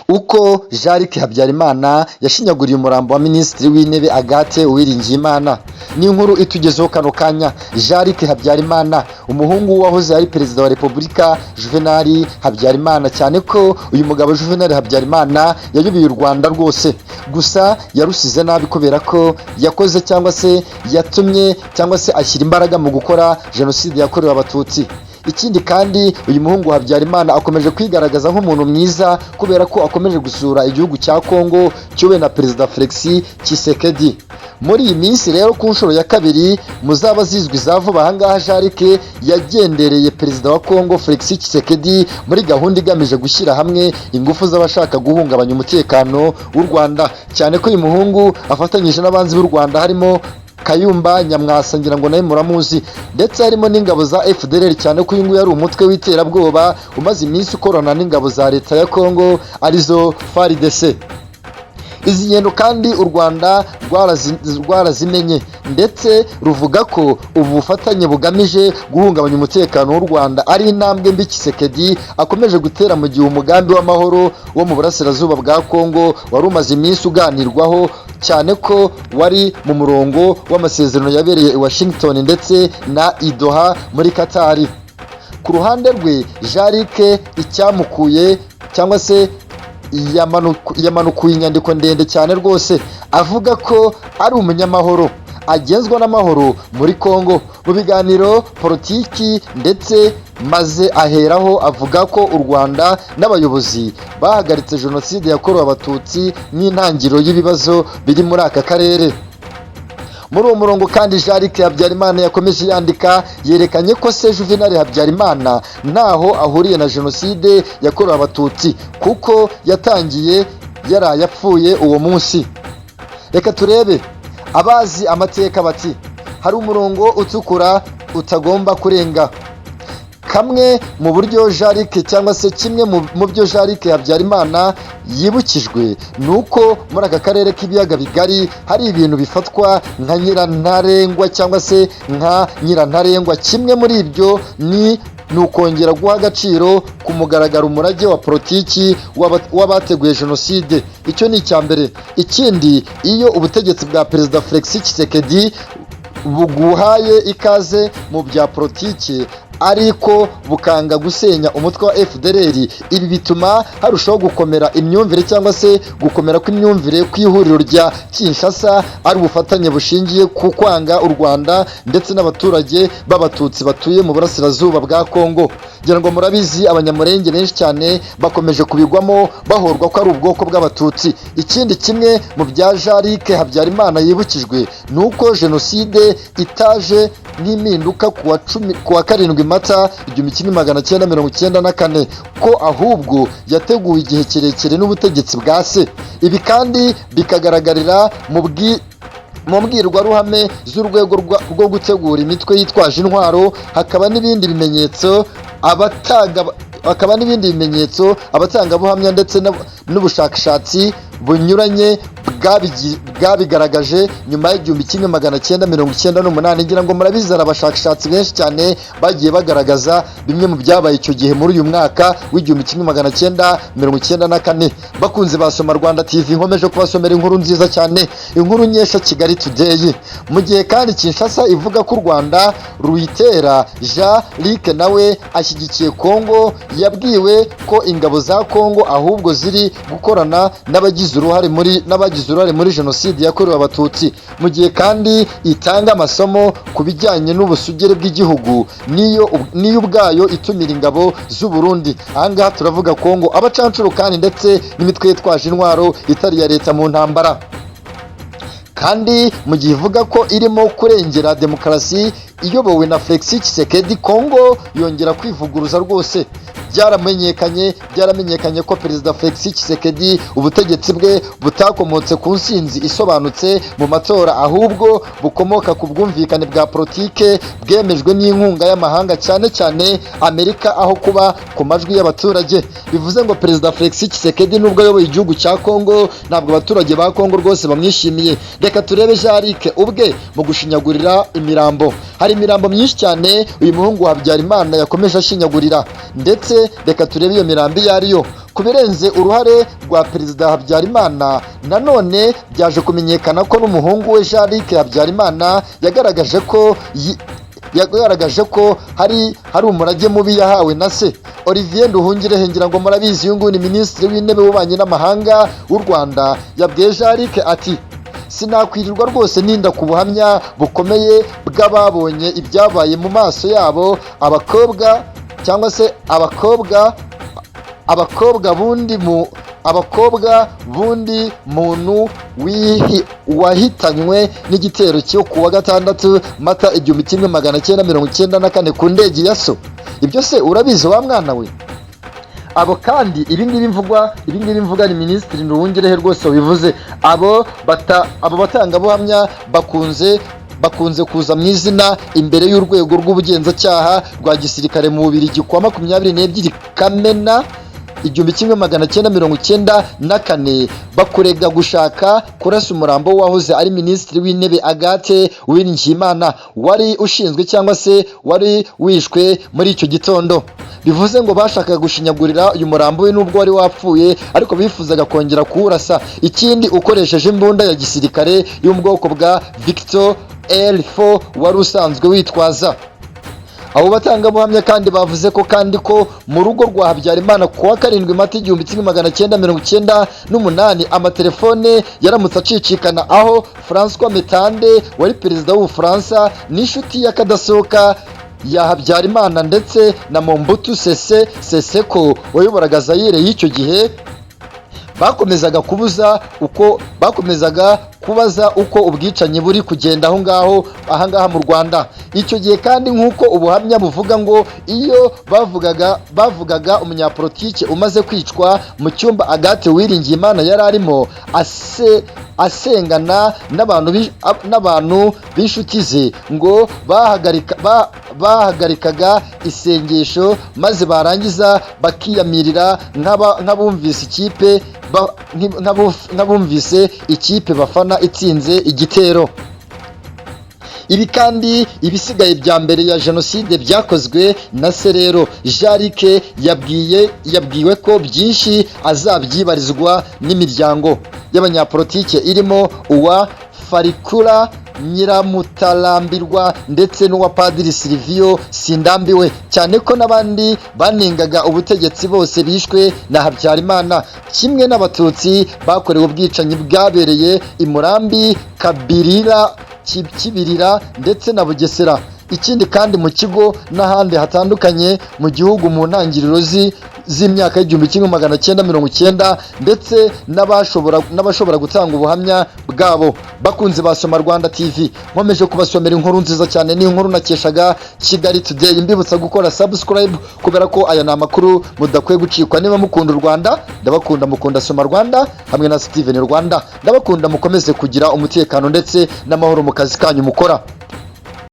uko Jean-Luc Habyarimana yashinyaguriye umurambo wa Minisitiri w'Intebe Agathe Uwiringiyimana. Ni inkuru itugezeho kano kanya. Jean-Luc Habyarimana, umuhungu wahoze ari perezida wa Repubulika Juvenal Habyarimana, cyane ko uyu mugabo Juvenal Habyarimana yayoboye u Rwanda rwose, gusa yarusize nabi kubera ko yakoze cyangwa se yatumye cyangwa se ashyira imbaraga mu gukora jenoside yakorewe Abatutsi. Ikindi kandi uyu muhungu wa Habyarimana akomeje kwigaragaza nk'umuntu mwiza kubera ko akomeje gusura igihugu cya Kongo cyowe na Perezida Felix Tshisekedi. Muri iyi minsi rero ku nshuro ya kabiri muzaba zizwi za vuba ahangaha, Jean-Luc yagendereye Perezida wa Kongo Felix Tshisekedi muri gahunda igamije gushyira hamwe ingufu z'abashaka guhungabanya umutekano w'u Rwanda, cyane ko uyu muhungu afatanyije n'abanzi b'u Rwanda harimo Kayumba Nyamwasa, ngira ngo nawe muramuzi, ndetse harimo n'ingabo za FDLR, cyane ko uyu nguyu ari umutwe w'iterabwoba umaze iminsi ukorana n'ingabo za leta ya Kongo arizo FARDC. Izi ngendo kandi u Rwanda rwarazimenye ndetse ruvuga ko ubu bufatanye bugamije guhungabanya umutekano w'u Rwanda ari intambwe mbi Tshisekedi akomeje gutera mu gihe umugambi w'amahoro wo mu burasirazuba bwa Kongo wari umaze iminsi uganirwaho, cyane ko wari mu murongo w'amasezerano yabereye i Washington ndetse na i Doha muri Qatar. Ku ruhande rwe Jean-Luc icyamukuye cyangwa se yamanukuye inyandiko ndende cyane rwose avuga ko ari umunyamahoro, agenzwa n'amahoro muri Kongo mu biganiro politiki, ndetse maze aheraho avuga ko u Rwanda n'abayobozi bahagaritse jenoside yakorewe Abatutsi nk'intangiriro y'ibibazo biri muri aka karere. Muri uwo murongo kandi Jean-Luc Habyarimana yakomeje yandika, yerekanye ko se Juvenal Habyarimana ntaho ahuriye na jenoside yakorewe Abatutsi kuko yatangiye yaraye apfuye uwo munsi. Reka turebe, abazi amateka bati hari umurongo utukura utagomba kurenga. Kamwe mu buryo Jean-Luc cyangwa se kimwe mu byo Jean-Luc Habyarimana yibukijwe ni uko muri aka karere k'ibiyaga bigari hari ibintu bifatwa nka nyirantarengwa cyangwa se nka nyirantarengwa. Kimwe muri ibyo ni ukongera guha agaciro ku mugaragaro umurage wa politiki w'abateguye jenoside. Icyo ni icya mbere. Ikindi, iyo ubutegetsi bwa Perezida Felix Tshisekedi buguhaye ikaze mu bya politiki ariko bukanga gusenya umutwe wa FDLR, ibi bituma harushaho gukomera imyumvire cyangwa se gukomera kw'imyumvire kw'ihuriro rya Kinshasa ari ubufatanye bushingiye ku kwanga u Rwanda ndetse n'abaturage b'Abatutsi batuye mu burasirazuba bwa Kongo. Ngira ngo murabizi abanyamurenge benshi cyane bakomeje kubigwamo bahorwa ko ari ubwoko bw'Abatutsi. Ikindi kimwe mu bya Jean-Luc Habyarimana yibukijwe ni uko jenoside itaje nk'impinduka ku wa 7 Mata 1994, ko ahubwo yateguwe igihe kirekire n'ubutegetsi bwa se. Ibi kandi bikagaragarira mu mbwirwaruhame z'urwego rwo gutegura imitwe yitwaje intwaro. Hakaba n'ibindi abatangabuhamya ndetse n'ubushakashatsi bunyuranye bwabigaragaje nyuma y'1998. Ngira ngo murabizi abashakashatsi benshi cyane bagiye bagaragaza bimwe mu byabaye icyo gihe muri uyu mwaka w'1994. Bakunze basoma Rwanda TV, nkomeje kubasomera inkuru nziza cyane, inkuru nyesha Kigali Today. Mu gihe kandi Kinshasa ivuga ko u Rwanda ruyitera, Jean-Luc nawe ashyigikiye Kongo. Yabwiwe ko ingabo za Kongo ahubwo ziri gukorana n'abagize uruhare muri jenoside yakorewe Abatutsi, mu gihe kandi itanga amasomo ku bijyanye n'ubusugire bw'igihugu niyo ubwayo itumira ingabo z'u Burundi. Ahangaha turavuga Kongo, abacancuro kandi ndetse n'imitwe yitwaje intwaro itari ya leta mu ntambara. Kandi mu gihe ivuga ko irimo kurengera demokarasi iyobowe na Felix Tshisekedi, Kongo yongera kwivuguruza rwose. Byaramenyekanye ko Perezida Felix Tshisekedi ubutegetsi bwe butakomotse ku nsinzi isobanutse mu matora, ahubwo bukomoka ku bwumvikane bwa politike bwemejwe n'inkunga y'amahanga, cyane cyane Amerika, aho kuba ku majwi y'abaturage. Bivuze ngo Perezida Felix Tshisekedi nubwo ayoboye igihugu cya Kongo, ntabwo abaturage ba Kongo rwose bamwishimiye. Reka turebe Jean-Luc ubwe mu gushinyagurira imirambo. Hari imirambo myinshi cyane uyu muhungu wa Habyarimana yakomeje ashinyagurira, ndetse reka turebe iyo mirambo iyo ariyo. ku birenze uruhare rwa Perezida Habyarimana, nanone byaje kumenyekana ko n'umuhungu we Jean-Luc Habyarimana yagaragaje ko hari umurage mubi yahawe na se. Olivier Nduhungirehe, ngira ngo murabizi, uyu nguyu ni Minisitiri w'Intebe w'Ububanyi n'Amahanga w'u Rwanda, yabwiye Jean-Luc ati sinakwirirwa rwose ninda ku buhamya bukomeye bw'ababonye ibyabaye mu maso yabo, abakobwa cyangwa se abakobwa bundi muntu wahitanywe n'igitero cyo kuwa 6 Mata 1994 ku ndege ya So. Ibyo se urabizi wa mwana we? Abo kandi ibingibi mvuga ni Minisitiri Nduhungirehe rwose bivuze. Abo batangabuhamya bakunze kuza mu izina imbere y'urwego rw'ubugenzacyaha rwa gisirikare mu Bubiligi kuwa 22 Kamena 1994 bakurega gushaka kurasa umurambo wahoze ari Minisitiri w'Intebe Agathe Uwiringiyimana wari ushinzwe cyangwa se wari wishwe muri icyo gitondo. Bivuze ngo bashakaga gushinyagurira uyu murambo we nubwo wari wapfuye, ariko bifuzaga kongera kuwurasa, ikindi ukoresheje imbunda ya gisirikare yo mu bwoko bwa Victor L4 wari usanzwe witwaza. Abo batangabuhamya kandi bavuze ko mu rugo rwa Habyarimana kuwa 7 Mata 1998 amatelefone yaramutse acicikana, aho François Mitterrand wari perezida w'Ubufaransa n'inshuti y'akadasohoka ya Habyarimana ndetse na Mobutu Sese Seko wayoboraga Zaire y'icyo gihe bakomezaga kubaza uko ubwicanyi buri kugenda ahangaha mu Rwanda. Icyo gihe kandi nk'uko ubuhamya buvuga ngo iyo bavugaga umunyapolitike umaze kwicwa mu cyumba Agathe Uwiringiyimana yari arimo asengana n'abantu b'inshuti ze, ngo bahagarikaga isengesho maze barangiza bakiyamirira nk'abumvise ikipe bafana itsinze igitero. Ibi kandi ibisigaye bya mbere ya jenoside byakozwe na Serero. Jean-Luc yabwiwe ko byinshi azabyibarizwa n'imiryango y'abanyapolitike irimo uwa Farikura Nyiramutarambirwa ndetse n'uwa Padiri Silvio Sindambiwe, cyane ko n'abandi banengaga ubutegetsi bose bishwe na Habyarimana, kimwe n'abatutsi bakorewe ubwicanyi bwabereye i Murambi, Kibirira ndetse na Bugesera. Ikindi kandi mu kigo n'ahandi hatandukanye mu gihugu mu ntangiriro z'imyaka y'1990 ndetse n'abashobora gutanga ubuhamya bwabo. Bakunze basoma Rwanda TV, nkomeje kubasomera inkuru nziza cyane, ni inkuru nakeshaga Kigali Today. Mbibutsa gukora subscribe kubera ko aya ni amakuru mudakwiye gucikwa. Niba mukunda u Rwanda, ndabakunda, mukunda Soma Rwanda hamwe na Steven Rwanda, ndabakunda, mukomeze kugira umutekano ndetse n'amahoro mu kazi kanyu mukora.